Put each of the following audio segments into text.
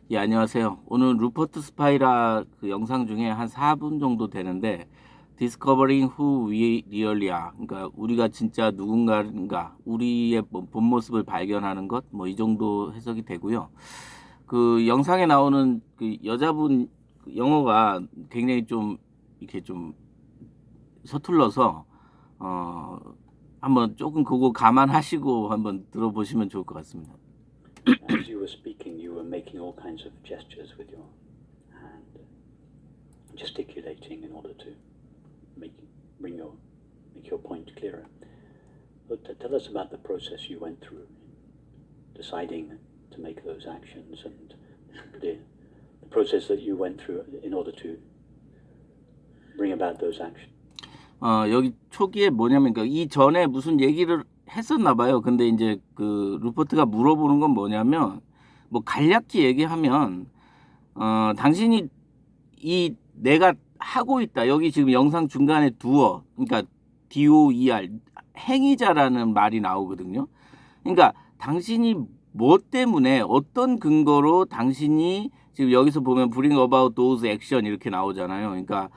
예, 안녕하세요. 오늘 루퍼트 스파이라 그 영상 중에 한 4분 정도 되는데 Discovering Who We Really Are, 그러니까 우리가 진짜 누군가인가, 우리의 본 모습을 발견하는 것, 뭐 이 정도 해석이 되고요. 그 영상에 나오는 그 여자분 영어가 굉장히 좀 이렇게 좀 서툴러서 어 한번 조금 그거 감안하시고 한번 들어보시면 좋을 것 같습니다. As you were speaking, you were making all kinds of gestures with your hand, gesticulating in order to make your point clearer. But tell us about the process you went through in deciding to make those actions and the process that you went through in order to bring about those actions. 여기 초기에 뭐냐면, 그러니까 이 전에 무슨 얘기를 했었나 봐요. 근데 이제 그 루퍼트가 물어보는 건 뭐냐면, 뭐 간략히 얘기하면, 당신이 내가 하고 있다. 여기 지금 영상 중간에 두어, 그러니까 DOER, 행위자라는 말이 나오거든요. 그러니까 당신이 뭐 때문에 어떤 근거로 당신이 지금 여기서 보면 bring about those action 이렇게 나오잖아요. 그러니까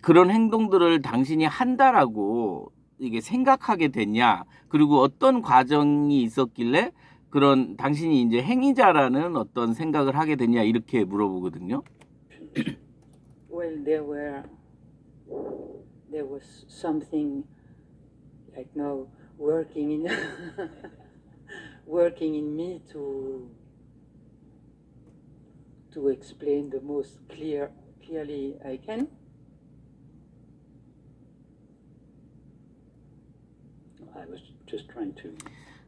그런 행동들을 당신이 한다라고 이게 생각하게 됐냐, 그리고 어떤 과정이 있었길래 그런 당신이 이제 행위자라는 어떤 생각을 하게 됐냐, 이렇게 물어보거든요. Well, there was something like now working in working in me to explain the most clearly I can. I was just trying to.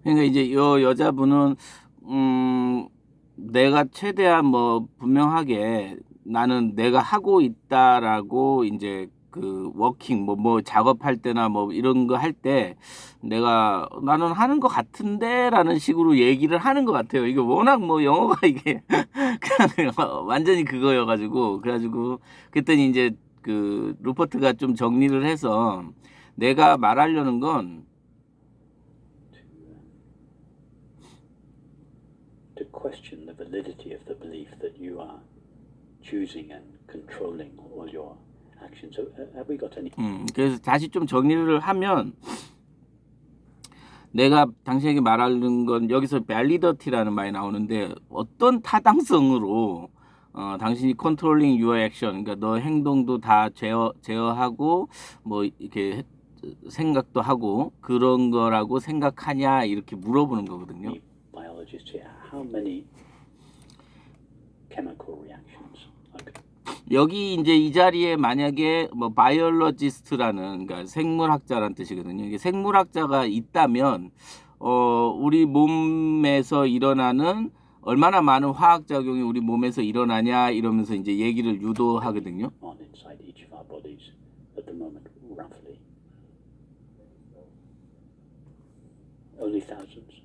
그러니까 이제 요 여자분은 내가 최대한 뭐 분명하게 나는 내가 하고 있다라고 이제 그 워킹 뭐 작업할 때나 뭐 이런 거 할 때 나는 하는 것 같은데라는 식으로 얘기를 하는 것 같아요. 이게 워낙 뭐 영어가 이게 그냥 완전히 그거여가지고, 그래가지고 그랬더니 이제 그 루퍼트가 좀 정리를 해서 내가 말하려는 건 To question the validity of the belief that you are choosing and controlling all your actions. So, have we got any? 그래서 다시 좀 정리를 하면, 내가 당신에게 말하는 건 여기서 validity라는 말이 나오는데, 어떤 타당성으로 당신이 controlling your action, 그러니까 너 행동도 다 제어하고 뭐 이렇게 생각도 하고 그런 거라고 생각하냐, 이렇게 물어보는 거거든요. Biologists here, how many chemical reactions? 여기 이제 이 자리에 만약에 뭐 바이올로지스트라는, 그러니까 생물학자라는 뜻이거든요. 이게 생물학자가 있다면 우리 몸에서 일어나는 얼마나 많은 화학 작용이 우리 몸에서 일어나냐, 이러면서 이제 얘기를 유도하거든요. On inside each of our bodies at the moment, roughly. Only thousands.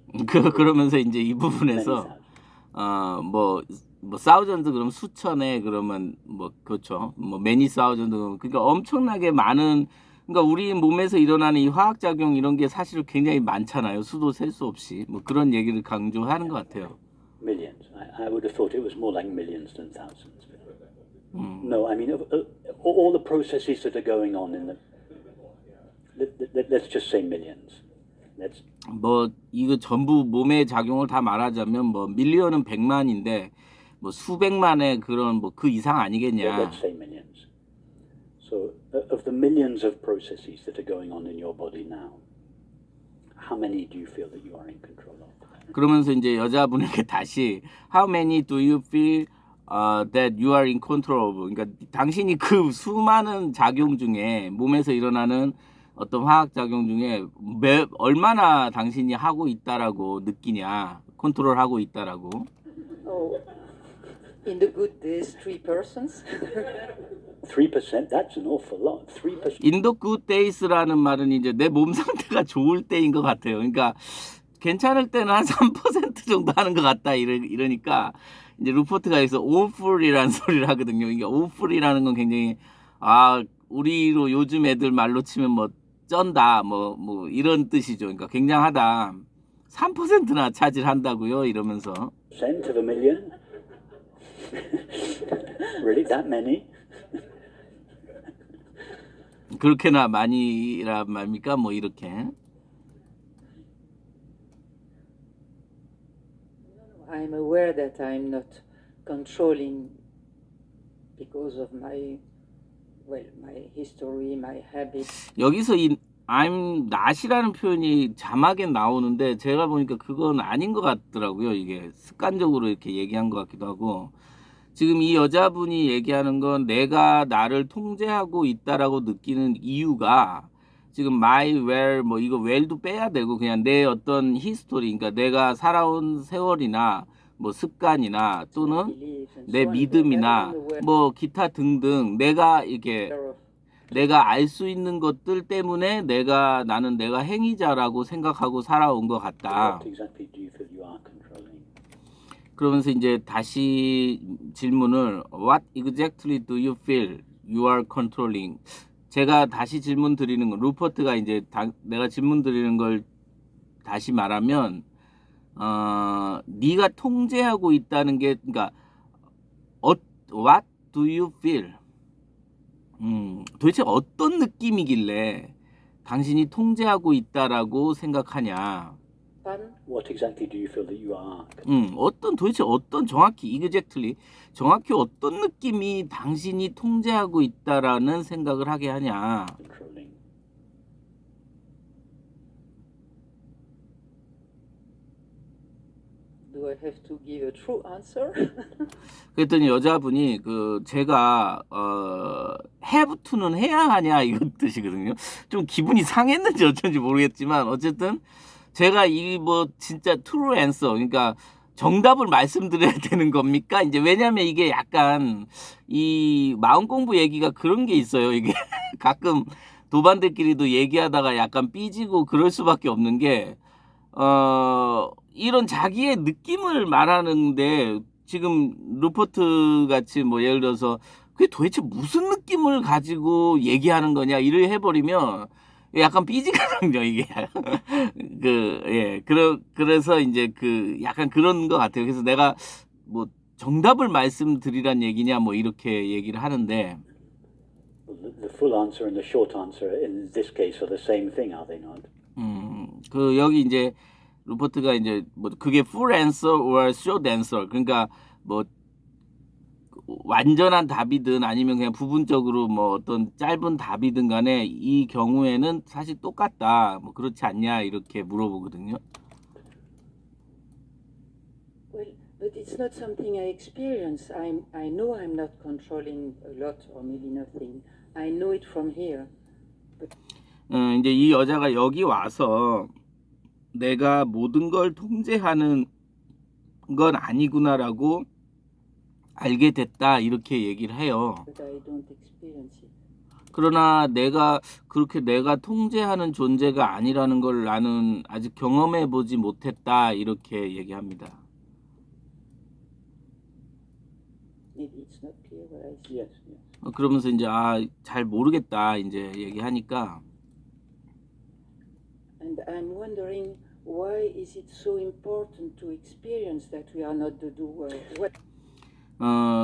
그러면서 이제 이 부분에서 뭐 사우전드 그러면 수천에, 그러면 뭐 그렇죠. 뭐 매니 사우전드, 그러니까 엄청나게 많은, 그러니까 우리 몸에서 일어나는 이 화학 작용 이런 게 사실 굉장히 많잖아요. 수도 셀 수 없이. 뭐 그런 얘기를 강조하는 것 같아요. Millions. I would have thought it was more like millions than thousands. No, I mean all the processes that are going on in the. Let's just say millions. 뭐 이거 전부 몸의 작용을 다 말하자면 뭐 밀리언은 100만인데 뭐 수백만의 그런 뭐 그 이상 아니겠냐. Let's say millions. So of the millions of processes that are going on in your body now, how many do you feel that you are in control of? 그러면서 이제 여자분에게 다시 How many do you feel that you are in control of? 그러니까 당신이 그 수많은 작용 중에, 몸에서 일어나는 어떤 화학 작용 중에 얼마나 당신이 하고 있다라고 느끼냐, 컨트롤하고 있다라고. Oh, in the good days, 3%. 3%? That's an awful lot. 3%. In the good days라는 말은 이제 내 몸 상태가 좋을 때인 것 같아요. 그러니까 괜찮을 때는 한 3% 정도 하는 것 같다, 이러니까 이제 루퍼트가 여기서 awful이라는 소리를 하거든요. 이게 awful이라는 건 굉장히 우리로 요즘 애들 말로 치면 뭐 쩐다, 뭐 이런 뜻이죠. 그러니까 굉장하다. 3%나 차지한다고요, 이러면서. Percent of a million? Really, that many? 그렇게나 많이란 말입니까? 뭐 이렇게. I'm aware that I'm not controlling because of my history, my habits. 여기서 이 I'm not이라는 표현이 자막에 나오는데 제가 보니까 그건 아닌 것 같더라고요. 이게 습관적으로 이렇게 얘기한 것 같기도 하고. 지금 이 여자분이 얘기하는 건 내가 나를 통제하고 있다라고 느끼는 이유가 지금 my where 뭐 이거 where도 빼야 되고 그냥 내 어떤 history, 그러니까 내가 살아온 세월이나 뭐 습관이나 또는 Beliefs and 내 so on, but 믿음이나 I'm aware 뭐 기타 등등 내가 이렇게 of 내가 알 수 있는 것들 때문에 나는 내가 행위자라고 생각하고 살아온 것 같다. What exactly do you feel you are controlling? 그러면서 이제 다시 질문을 What exactly do you feel you are controlling? 제가 다시 질문 드리는 건 루퍼트가 이제 내가 질문 드리는 걸 다시 말하면 네가 통제하고 있다는 게 그러니까 What do you feel? 도대체 어떤 느낌이길래 당신이 통제하고 있다라고 생각하냐? fun. What exactly do you feel that you are? 도대체 어떤 정확히 어떤 느낌이 당신이 통제하고 있다라는 생각을 하게 하냐? Controlling. Do I have to give a true answer? 그랬더니 여자분이 제가 have to는 해야 하냐 이런 뜻이거든요. 좀 기분이 상했는지 어쩐지 모르겠지만 어쨌든 제가 이 뭐 진짜 true answer, 그러니까 정답을 말씀드려야 되는 겁니까? 이제 왜냐면 이게 약간 이 마음 공부 얘기가 그런 게 있어요. 이게 가끔 도반들끼리도 얘기하다가 약간 삐지고 그럴 수밖에 없는 게 이런 자기의 느낌을 말하는데 지금 루퍼트 같이 뭐 예를 들어서 그게 도대체 무슨 느낌을 가지고 얘기하는 거냐 이를 해버리면 약간 삐지거든요 이게. 그래서 이제 약간 그런 것 같아요. 그래서 내가 뭐 정답을 말씀드리란 얘기냐 뭐 이렇게 얘기를 하는데 Well, the full answer and the short answer in this case are the same thing, are they not? 여기 이제 루퍼트가 이제 뭐 그게 full answer or short answer, 그러니까 뭐 완전한 답이든 아니면 그냥 부분적으로 뭐 어떤 짧은 답이든 간에 이 경우에는 사실 똑같다. 뭐 그렇지 않냐 이렇게 물어보거든요. Well, but it's not something I experience. I know I'm not controlling a lot or maybe nothing. I know it from here. 이제 이 여자가 여기 와서 내가 모든 걸 통제하는 건 아니구나라고 알게 됐다 이렇게 얘기를 해요. But I don't experience it. 그러나 내가 통제하는 존재가 아니라는 걸 나는 아직 경험해 보지 못했다 이렇게 얘기합니다. Maybe it's not clear what I see. Yes, yes. 그러면서 이제 잘 모르겠다 이제 얘기하니까 And I'm wondering why is it so important to experience that we are not the doer? What?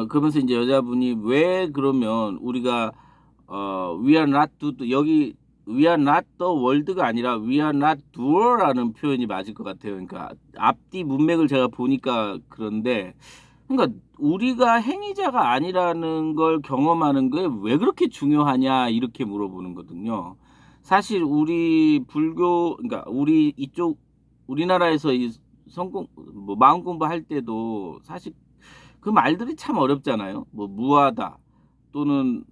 그러면서 이제 여자분이 왜 그러면 우리가 we are not 여기 we are not the world가 아니라 we are not doer라는 표현이 맞을 것 같아요. 그러니까 앞뒤 문맥을 제가 보니까 그런데 그러니까 우리가 행위자가 아니라는 걸 경험하는 게 왜 그렇게 중요하냐 이렇게 물어보는 거거든요. 사실 우리 불교, 그러니까 우리나라에서 이 뭐 마음 공부할 때도 사실 그 말들이 참 어렵잖아요. 뭐 무하다 또는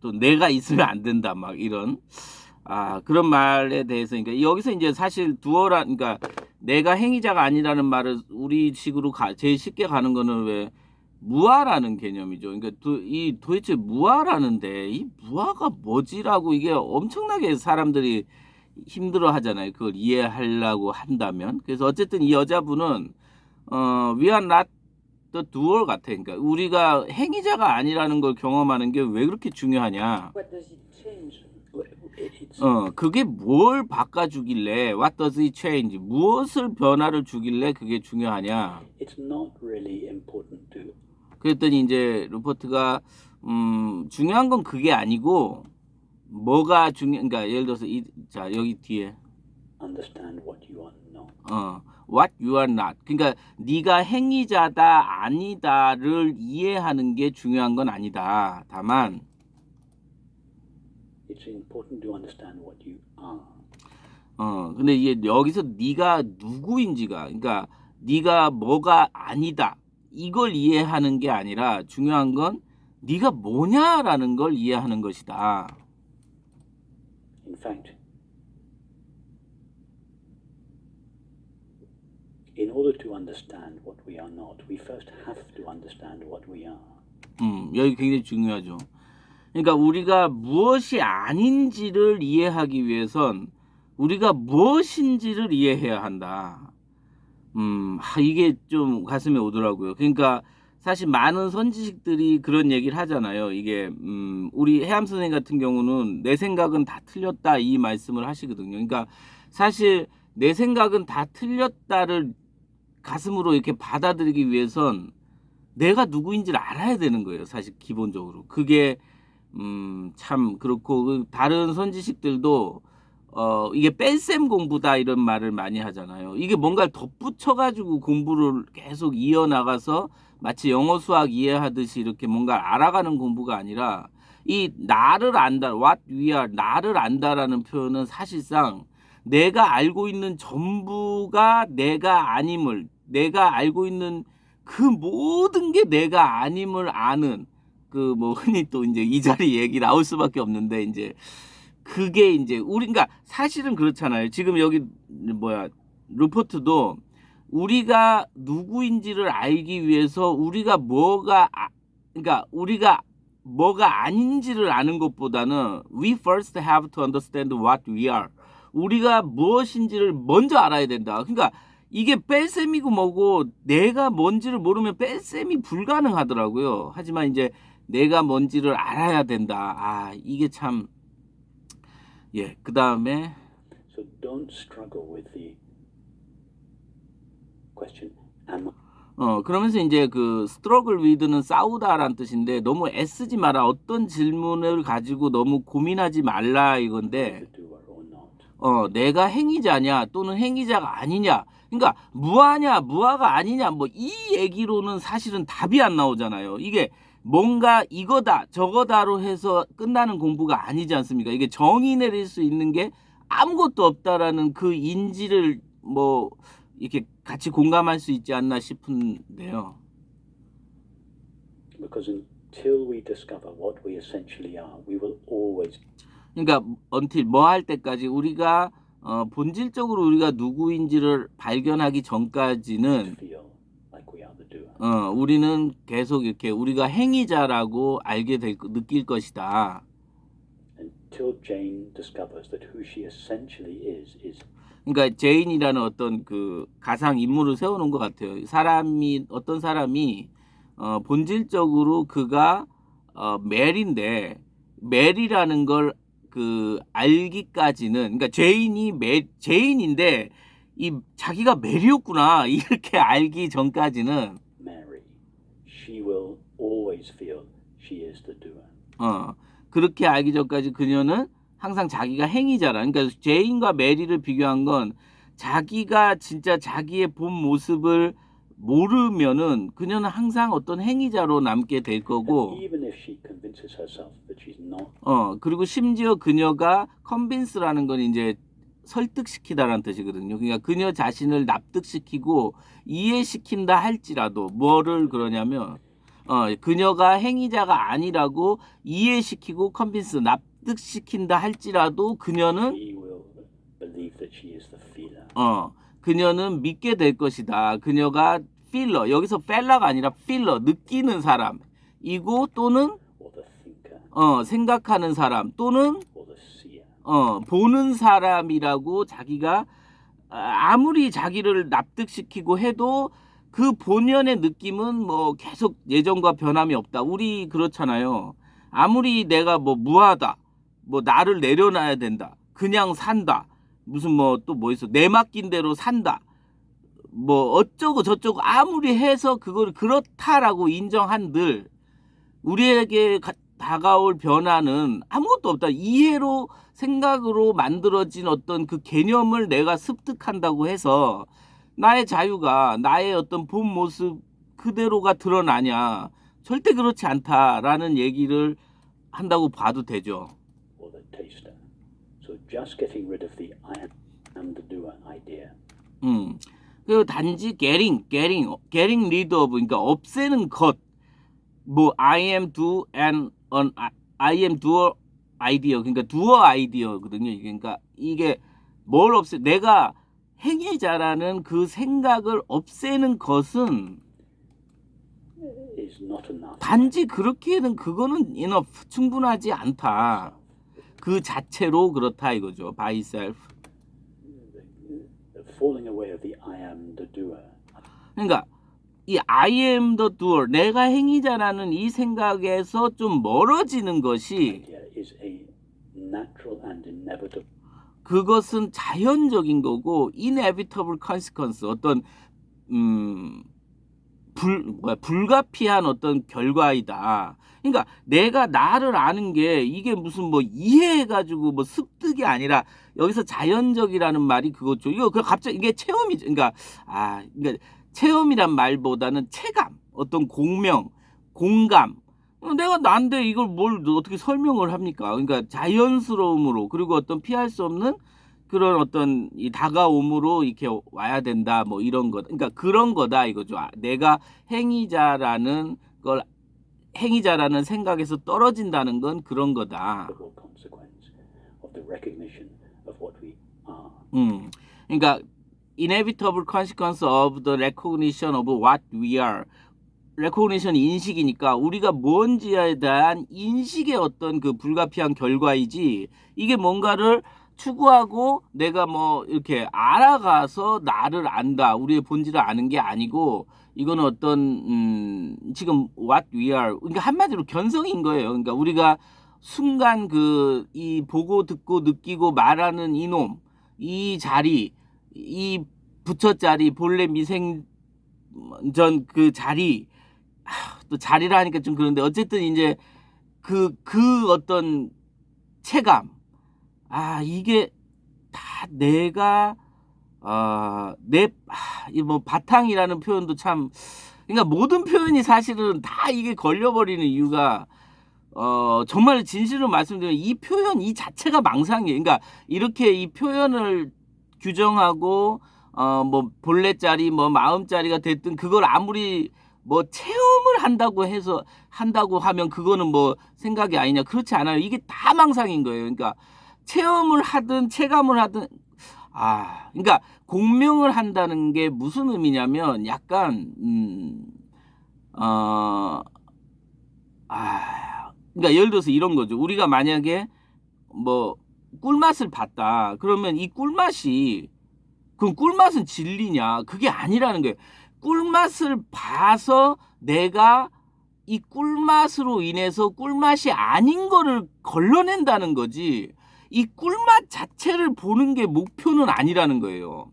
또 내가 있으면 안 된다 막 이런 그런 말에 대해서 그러니까 여기서 이제 사실 그러니까 내가 행위자가 아니라는 말을 우리식으로 제일 쉽게 가는 거는 왜 무아라는 개념이죠. 그러니까 도대체 무아라는데 이 무아가 뭐지라고 이게 엄청나게 사람들이 힘들어 하잖아요. 그걸 이해하려고 한다면. 그래서 어쨌든 이 여자분은 we are not the doer 같아. 그러니까 우리가 행위자가 아니라는 걸 경험하는 게 왜 그렇게 중요하냐. What does it change? 그게 뭘 바꿔주길래 what does it change? 무엇을 변화를 주길래 그게 중요하냐. It's not really important to 그랬더니 이제 루퍼트가 중요한 건 그게 아니고 뭐가 그러니까 예를 들어서 자 여기 뒤에 understand what you are not. what you are not. 그러니까 네가 행위자다 아니다를 이해하는 게 중요한 건 아니다. 다만 It's important to understand what you are. 근데 이게 여기서 네가 누구인지가 그러니까 네가 뭐가 아니다. 이걸 이해하는 게 아니라 중요한 건 네가 뭐냐라는 걸 이해하는 것이다. In fact, in order to understand what we are not, we first have to understand what we are. 여기 굉장히 중요하죠. 그러니까 우리가 무엇이 아닌지를 이해하기 위해선 우리가 무엇인지를 이해해야 한다. 이게 좀 가슴에 오더라고요. 그러니까 사실 많은 선지식들이 그런 얘기를 하잖아요. 이게 우리 해암 선생님 같은 경우는 내 생각은 다 틀렸다 이 말씀을 하시거든요. 그러니까 사실 내 생각은 다 틀렸다를 가슴으로 이렇게 받아들이기 위해선 내가 누구인지를 알아야 되는 거예요. 사실 기본적으로. 그게 참 그렇고 다른 선지식들도 이게 뺄셈 공부다 이런 말을 많이 하잖아요. 이게 뭔가를 덧붙여가지고 공부를 계속 이어나가서 마치 영어 수학 이해하듯이 이렇게 뭔가 알아가는 공부가 아니라 이 나를 안다, what we are, 나를 안다라는 표현은 사실상 내가 알고 있는 전부가 내가 아님을, 내가 알고 있는 그 모든 게 내가 아님을 아는 그 뭐 흔히 또 이제 이 자리 얘기 나올 수밖에 없는데 이제 그게 이제 우리 그러니까 사실은 그렇잖아요. 지금 여기 루퍼트도 우리가 누구인지를 알기 위해서 우리가 그러니까 우리가 뭐가 아닌지를 아는 것보다는 we first have to understand what we are. 우리가 무엇인지를 먼저 알아야 된다. 그러니까 이게 뺄셈이고 뭐고 내가 뭔지를 모르면 뺄셈이 불가능하더라고요. 하지만 이제 내가 뭔지를 알아야 된다. 이게 참 그 다음에 So don't struggle with the question, am I? 그러면서 이제 그 struggle with는 싸우다라는 뜻인데 너무 애쓰지 마라. 어떤 질문을 가지고 너무 고민하지 말라 이건데 the doer or not? 내가 행위자냐 또는 행위자가 아니냐. 그러니까 무하냐 무하가 아니냐 뭐 이 얘기로는 사실은 답이 안 나오잖아요. 이게 뭔가 이거다 저거다로 해서 끝나는 공부가 아니지 않습니까? 이게 정의 내릴 수 있는 게 아무것도 없다라는 그 인지를 뭐 이렇게 같이 공감할 수 있지 않나 싶은데요. Because until we discover what we essentially are, we will always 그러니까 until 뭐 할 때까지 우리가 본질적으로 우리가 누구인지를 발견하기 전까지는 feel like we are the doer. 우리는 계속 이렇게 우리가 행위자라고 느낄 것이다. Until Jane discovers that who she essentially is 그러니까 제인이라는 어떤 그 가상 인물을 세우는 것 같아요. 어떤 사람이 본질적으로 그가 멜인데 멜이라는 걸 그 알기까지는 그러니까 제인인데 이 자기가 멜이었구나 이렇게 알기 전까지는 Mary. She will always feel she is the doer. 그렇게 알기 전까지 그녀는 항상 자기가 행위자라. 그러니까 제인과 메리를 비교한 건 자기가 진짜 자기의 본 모습을 모르면은 그녀는 항상 어떤 행위자로 남게 될 거고 Even if she convinces herself that she's not, 그리고 심지어 그녀가 컨빈스라는 건 이제 설득시키다라는 뜻이거든요. 그러니까 그녀 자신을 납득시키고 이해시킨다 할지라도 뭐를 그러냐면 그녀가 행위자가 아니라고 이해시키고 컨빈스 납득시킨다 할지라도 그녀는 she will believe that she is the feeler. 그녀는 믿게 될 것이다. 그녀가 필러 여기서 펠라가 아니라 필러 느끼는 사람이고 또는 Or the thinker. 생각하는 사람 또는 Or the seer. 보는 사람이라고 자기가 아무리 자기를 납득시키고 해도 그 본연의 느낌은 뭐 계속 예전과 변함이 없다. 우리 그렇잖아요. 아무리 내가 뭐 무하다, 뭐 나를 내려놔야 된다, 그냥 산다, 무슨 뭐 또 뭐 있어, 내 맡긴 대로 산다, 뭐 어쩌고 저쩌고 아무리 해서 그걸 그렇다라고 인정한들 우리에게 다가올 변화는 아무것도 없다. 이해로 생각으로 만들어진 어떤 그 개념을 내가 습득한다고 해서 나의 자유가 나의 어떤 본 모습 그대로가 드러나냐? 절대 그렇지 않다라는 얘기를 한다고 봐도 되죠. or the taster. So just getting rid of the I am the doer idea. 그리고 단지 getting rid of 그러니까 없애는 것. 뭐 I am do and an I am doer idea 그러니까 doer idea거든요. 그러니까 이게 뭘 없애 내가 행위자라는 그 생각을 없애는 것은 Is not enough. 단지 그렇게는 그거는 enough 충분하지 않다. 그 자체로 그렇다 이거죠. by itself. The falling away of the I am the doer. 그러니까 이 I am the doer 내가 행위자라는 이 생각에서 좀 멀어지는 것이 Idea is a natural and inevitable 그것은 자연적인 거고 inevitable consequence 어떤 불가피한 어떤 결과이다. 그러니까 내가 나를 아는 게 이게 무슨 뭐 이해해가지고 뭐 습득이 아니라 여기서 자연적이라는 말이 그거죠. 이거 그 갑자기 이게 체험이 그러니까 그러니까 체험이란 말보다는 체감, 어떤 공명, 공감. 내가 난데 이걸 뭘 어떻게 설명을 합니까? 그러니까 자연스러움으로 그리고 어떤 피할 수 없는 그런 어떤 이 다가옴으로 이렇게 와야 된다 뭐 이런 것 그러니까 그런 거다 이거죠. 내가 행위자라는 생각에서 떨어진다는 건 그런 거다. consequence of the recognition of what we are. 그러니까 inevitable consequence of the recognition of what we are. recognition 인식이니까 우리가 뭔지에 대한 인식의 어떤 그 불가피한 결과이지 이게 뭔가를 추구하고 내가 뭐 이렇게 알아가서 나를 안다 우리의 본질을 아는 게 아니고 이거는 어떤 지금 what we are 그러니까 한마디로 견성인 거예요. 그러니까 우리가 순간 그 이 보고 듣고 느끼고 말하는 이놈 이 자리 이 부처 자리 본래 미생전 그 자리 또 자리라 하니까 좀 그런데 어쨌든 이제 그 어떤 체감 이게 다 내가 이 뭐 바탕이라는 표현도 참 그러니까 모든 표현이 사실은 다 이게 걸려버리는 이유가 정말 진실로 말씀드리면 이 표현 이 자체가 망상이에요. 그러니까 이렇게 이 표현을 규정하고 뭐 본래짜리 뭐 마음짜리가 됐든 그걸 아무리 뭐 체험을 한다고 하면 그거는 뭐 생각이 아니냐 그렇지 않아요. 이게 다 망상인 거예요. 그러니까 체험을 하든 체감을 하든 그러니까 공명을 한다는 게 무슨 의미냐면 약간 그러니까 예를 들어서 이런 거죠. 우리가 만약에 뭐 꿀맛을 봤다. 그러면 이 꿀맛이 그럼 꿀맛은 진리냐? 그게 아니라는 거예요. 꿀맛을 봐서 내가 이 꿀맛으로 인해서 꿀맛이 아닌 거를 걸러낸다는 거지. 이 꿀맛 자체를 보는 게 목표는 아니라는 거예요.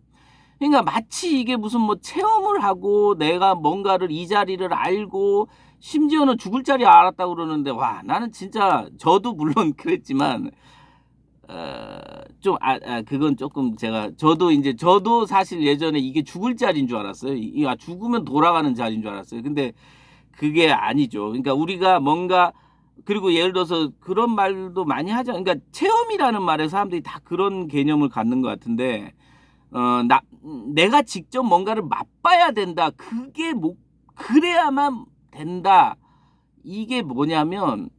그러니까 마치 이게 무슨 뭐 체험을 하고 내가 뭔가를 이 자리를 알고 심지어는 죽을 자리 알았다고 그러는데 와 나는 진짜 저도 물론 그랬지만 그건 조금 저도 사실 예전에 이게 죽을 자리인 줄 알았어요. 죽으면 돌아가는 자리인 줄 알았어요. 근데 그게 아니죠. 그러니까 우리가 뭔가 그리고 예를 들어서 그런 말도 많이 하죠. 그러니까 체험이라는 말에 사람들이 다 그런 개념을 갖는 것 같은데 내가 직접 뭔가를 맛봐야 된다. 그래야만 된다. 이게 뭐냐면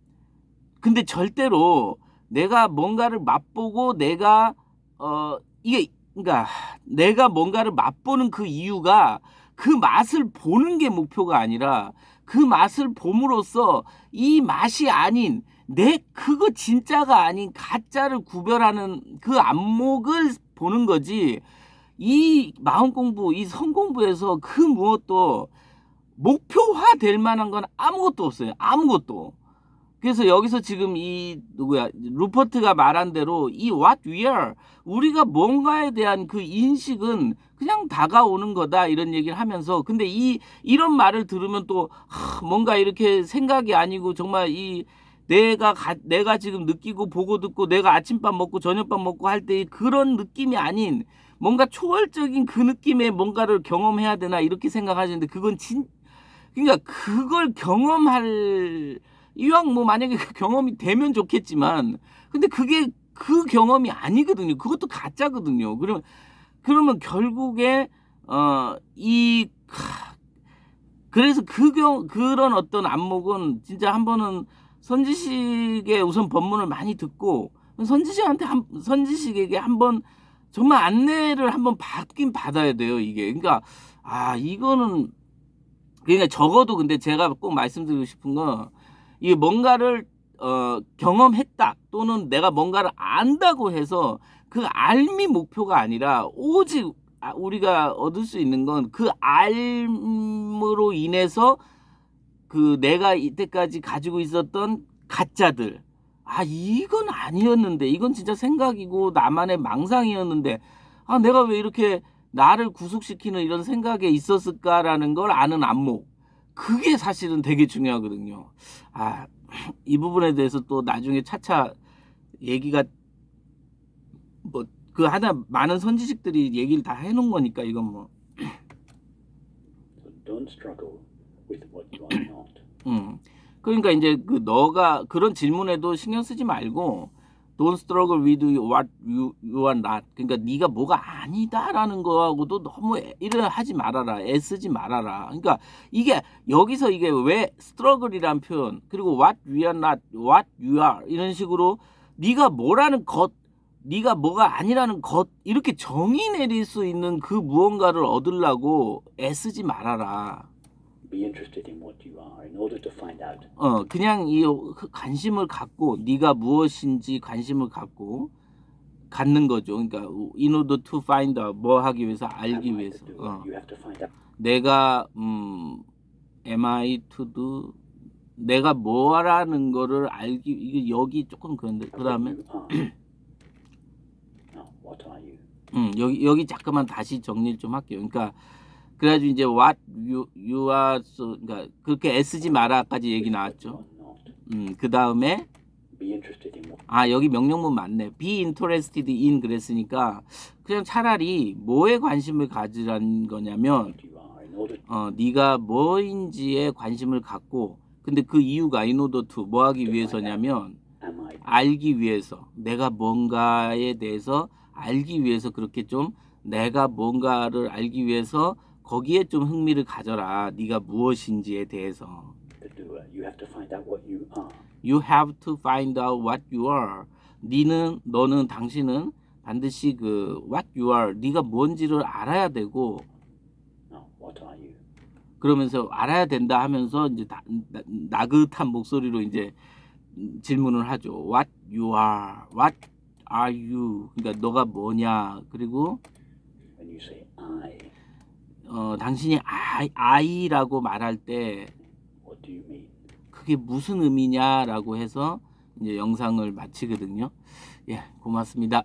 근데 절대로 내가 뭔가를 맛보고 내가 그러니까 내가 뭔가를 맛보는 그 이유가 그 맛을 보는 게 목표가 아니라 그 맛을 봄으로써 이 맛이 아닌 그거 진짜가 아닌 가짜를 구별하는 그 안목을 보는 거지. 이 마음 공부, 이 성 공부에서 그 무엇도 목표화될 만한 건 아무것도 없어요. 아무것도. 그래서 여기서 지금 이 누구야 루퍼트가 말한 대로 이 what we are 우리가 뭔가에 대한 그 인식은 그냥 다가오는 거다 이런 얘기를 하면서 근데 이런 말을 들으면 또 뭔가 이렇게 생각이 아니고 정말 이 내가 지금 느끼고 보고 듣고 내가 아침밥 먹고 저녁밥 먹고 할 때 그런 느낌이 아닌 뭔가 초월적인 그 느낌의 뭔가를 경험해야 되나 이렇게 생각하시는데 그건 그러니까 그걸 경험할 이왕 뭐 만약에 그 경험이 되면 좋겠지만 근데 그게 그 경험이 아니거든요. 그것도 가짜거든요. 그러면 결국에 그래서 그런 어떤 안목은 진짜 한 번은 선지식의 우선 법문을 많이 듣고 선지식에게 한번 정말 안내를 한번 받긴 받아야 돼요. 이게 그러니까 이거는 그러니까 적어도 근데 제가 꼭 말씀드리고 싶은 건 이게 뭔가를 경험했다 또는 내가 뭔가를 안다고 해서 그 알미 목표가 아니라 오직 우리가 얻을 수 있는 건 그 알므로 인해서 그 내가 이때까지 가지고 있었던 가짜들 이건 아니었는데 이건 진짜 생각이고 나만의 망상이었는데 내가 왜 이렇게 나를 구속시키는 이런 생각에 있었을까라는 걸 아는 안목 그게 사실은 되게 중요하거든요. 이 부분에 대해서 또 나중에 차차 얘기가 뭐 그 하나 많은 선지식들이 얘기를 다 해놓은 거니까 이건 뭐. So don't struggle with what you are not. 그러니까 이제 그 너가 그런 질문에도 신경 쓰지 말고 don't struggle with what you are not. 그러니까 네가 뭐가 아니다라는 거하고도 너무 이래 하지 말아라. 애쓰지 말아라. 그러니까 이게 여기서 이게 왜 struggle이란 표현 그리고 what we are not, what you are 이런 식으로 네가 뭐라는 것 네가 뭐가 아니라는 것 이렇게 정의 내릴 수 있는 그 무언가를 얻으려고 애쓰지 말아라. Be interested in what you are in order to find out. 그냥 이 관심을 갖고 네가 무엇인지 관심을 갖는 거죠. 그러니까 in order to find out 뭐 하기 위해서 알기 위해서. You have to find out. 내가 am I to do 내가 뭐라는 거를 알기 이게 여기 조금 그런데 그다음에 What you are. Now, what are you? 여기 잠깐만 다시 정리를 좀 할게요. 그러니까 그래가지고 이제 what you are so 그러니까 그렇게 애쓰지 마라까지 얘기 나왔죠. 그 다음에 Be interested in what. 여기 명령문 맞네. Be interested in 그랬으니까 그냥 차라리 뭐에 관심을 가지라는 거냐면 You are in order 네가 뭐인지에 관심을 갖고 근데 그 이유가 in order to 뭐 하기 위해서냐면 am I 알기 위해서 내가 뭔가에 대해서 알기 위해서 그렇게 좀 내가 뭔가를 알기 위해서 거기에 좀 흥미를 가져라. 네가 무엇인지에 대해서. the doer? You have to find out what you are. You have to find out what you are. 너는 당신은 반드시 그 what you are 네가 뭔지를 알아야 되고 Now, what are you? 그러면서 알아야 된다 하면서 이제 나긋한 목소리로 이제 질문을 하죠. What you are, what are you? 그러니까 너가 뭐냐? 그리고 When you say I, 당신이 I라고 말할 때 what do you mean? 그게 무슨 의미냐라고 해서 이제 영상을 마치거든요. 예, 고맙습니다.